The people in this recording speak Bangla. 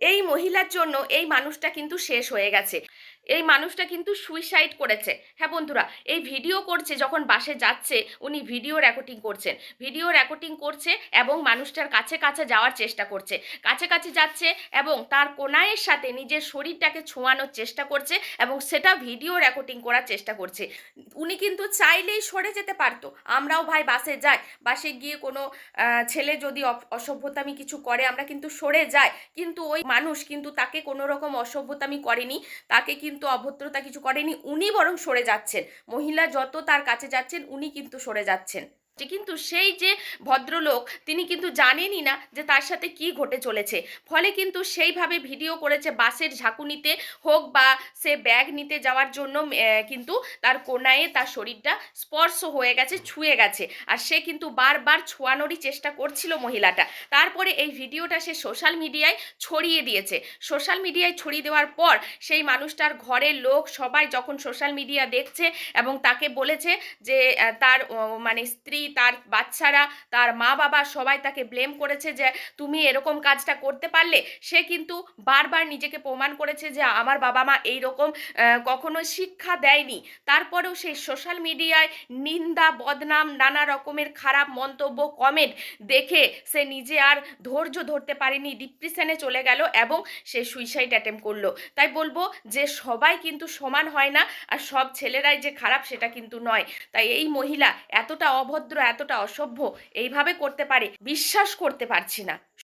এই মহিলার জন্য এই মানুষটা কিন্তু শেষ হয়ে গেছে। এই মানুষটা কিন্তু সুইসাইড করেছে। হ্যাঁ বন্ধুরা, এই ভিডিও করছে যখন বাসে যাচ্ছে, উনি ভিডিও রেকর্ডিং করছেন। ভিডিও রেকর্ডিং করছে এবং মানুষটার কাছে কাছে যাওয়ার চেষ্টা করছে। কাছে কাছে যাচ্ছে এবং তার কোনায়ের সাথে নিজের শরীরটাকে ছোঁয়ানোর চেষ্টা করছে এবং সেটা ভিডিও রেকর্ডিং করার চেষ্টা করছে। উনি কিন্তু চাইলেই সরে যেতে পারতো। আমরাও ভাই বাসে যাই, বাসে গিয়ে কোনো ছেলে যদি অসভ্যতামি কিছু করে আমরা কিন্তু সরে যাই, কিন্তু ওই মানুষ কিন্তু তাকে কোনো রকম অসভ্যতামি করেনি, তাকে কিন্তু অভদ্রতা কিছু করেনি, উনি বরং সরে যাচ্ছেন। মহিলা যত তার কাছে যাচ্ছেন উনি কিন্তু সরে যাচ্ছেন। কিন্তু সেই যে ভদ্রলোক তিনি কিন্তু জানেনই না যে তার সাথে কি ঘটে চলেছে। ফলে কিন্তু সেইভাবে ভিডিও করেছে বাসের ঝাঁকুনিতে হোক বা সে ব্যাগ নিতে যাওয়ার জন্য কিন্তু তার কোনায় তার শরীরটা স্পর্শ হয়ে গেছে, ছুঁয়ে গেছে। আর সে কিন্তু বারবার ছোঁয়ানোরই চেষ্টা করছিল মহিলাটা। তারপরে এই ভিডিওটা সে সোশ্যাল মিডিয়ায় ছড়িয়ে দিয়েছে। সোশ্যাল মিডিয়ায় ছড়িয়ে দেওয়ার পর সেই মানুষটার ঘরের লোক সবাই যখন সোশ্যাল মিডিয়া দেখছে এবং তাকে বলেছে যে তার মানে স্ত্রী, তার বাচ্চারা, তার মা বাবা সবাই তাকে ব্লেম করেছে যে তুমি এরকম কাজটা করতে পারলে। সে কিন্তু বারবার নিজেকে প্রমাণ করেছে যে আমার বাবা মা এইরকম কখনো শিক্ষা দেয়নি। তারপরেও সেই সোশ্যাল মিডিয়ায় নিন্দা, বদনাম, নানা রকমের খারাপ মন্তব্য, কমেন্ট দেখে সে নিজে আর ধৈর্য ধরতে পারেনি, ডিপ্রেশনে চলে গেল এবং সে সুইসাইড অ্যাটেম্প করলো। তাই বলবো যে সবাই কিন্তু সমান হয় না, আর সব ছেলেরাই যে খারাপ সেটা কিন্তু নয়। তাই এই মহিলা এতটা অভদ্র, এতটা অসভ্য এইভাবে করতে পারে বিশ্বাস করতে পারছি না।